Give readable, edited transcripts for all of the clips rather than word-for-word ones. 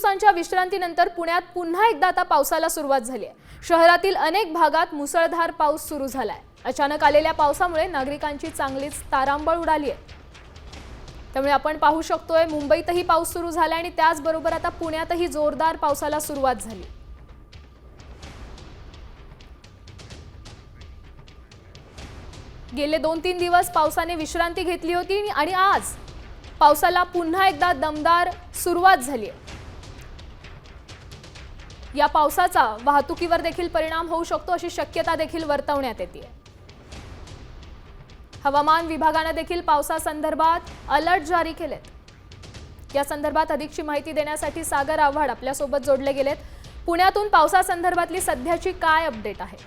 दिवसांच्या विश्रांतीनंतर पुण्यात पुन्हा एकदा आता पावसाला सुरुवात झाली आहे। शहरातील अनेक भागात मुसळधार पाऊस सुरू झालाय। अचानक आलेल्या पावसामुळे नागरिकांची चांगलीच तारांबळ उडाली आहे। त्यामुळे आपण पाहू शकतोय मुंबईतही पाऊस सुरू झाला आणि त्याचबरोबर आता पुण्यातही जोरदार पावसाला सुरुवात झाली। गेले 2-3 दिवस पावसाने विश्रांती घेतली होती आणि आज पावसाला पुन्हा एकदा दमदार सुरुवात झाली आहे। या पावसाचा वाहतुकीवर देखील परिणाम होऊ शकतो अशी शक्यता देखील वर्तवण्यात येते। हवामान विभागाने देखील पावसासंदर्भात अलर्ट जारी केलेत। या संदर्भात अधिकची माहिती देण्यासाठी सागर आव्हाड आपल्या सोबत जोडले गेलेत। पुण्यातून पावसासंदर्भातली सध्याची काय अपडेट आहे?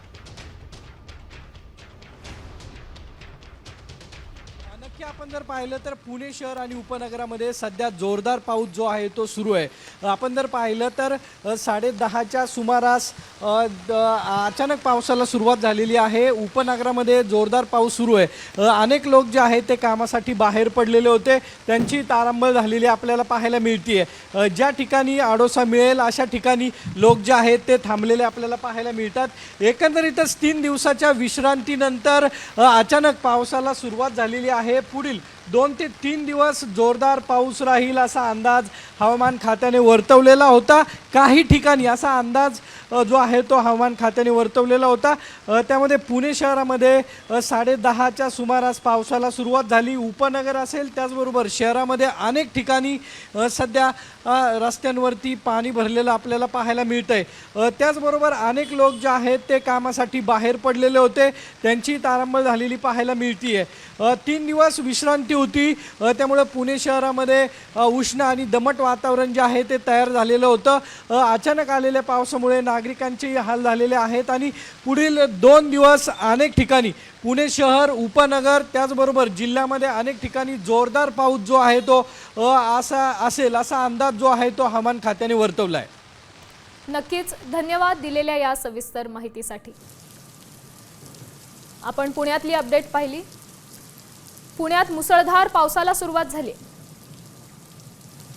नक्की आपण जर पाहिलं तर पुणे शहर आणि उपनगरामध्ये सध्या जोरदार पाऊस जो आहे तो सुरू आहे। आपण जर पाहिलं तर 10:30च्या सुमारास अचानक पावसाला सुरुवात झालेली आहे। उपनगरामध्ये जोरदार पाऊस सुरू आहे। अनेक लोक जे आहेत ते कामासाठी बाहेर पडलेले होते, त्यांची तारांबळ झालेली आपल्याला पाहायला मिळते। ज्या ठिकाणी आडोसा मिळेल अशा ठिकाणी लोक जे आहेत ते थांबलेले आपल्याला पाहायला मिळतात। एकंदरीतच 3 दिवसाच्या विश्रांतीनंतर अचानक पावसाला सुरुवात झालेली आहे। पुढील 2 ते 3 दिवस जोरदार पाऊस राहील असा अंदाज हवामान खात्याने वर्तवलेला होता। काही ठिकाणी असा अंदाज जो आहे तो हवामान खात्याने वर्तवलेला होता। त्यामध्ये पुणे शहरामध्ये 10:30च्या सुमारास पावसाला सुरुवात झाली। उपनगर असेल त्याचबरोबर शहरामध्ये अनेक ठिकाणी सध्या रस्त्यांवरती पाणी भरलेलं आपल्याला पाहायला मिळतंय। त्याचबरोबर अनेक लोक जे आहेत ते कामासाठी बाहेर पडलेले होते, त्यांची तारांबळ झालेली पाहायला मिळते। 3 दिवस विश्रांती होती, त्यामुळे पुणे शहरामध्ये उष्ण आणि दमट वातावरण जे आहे ते तयार झालेलं होतं। अचानक आलेल्या पावसामुळे नागरिकांचे हाल झालेले आहेत आणि पुढील 2 दिवस अनेक ठिकाणी पुणे शहर, उपनगर त्याचबरोबर जिल्ह्यामध्ये अनेक ठिकाणी जोरदार पाऊस जो आहे तो असा अंदाज जो आहे तो हवामान खात्याने वर्तवला आहे। नक्कीच धन्यवाद दिलेल्या या सविस्तर माहितीसाठी। आपण पुण्यातली अपडेट पाहिली। पुण्यात मुसळधार पावसाला सुरुवात झाली।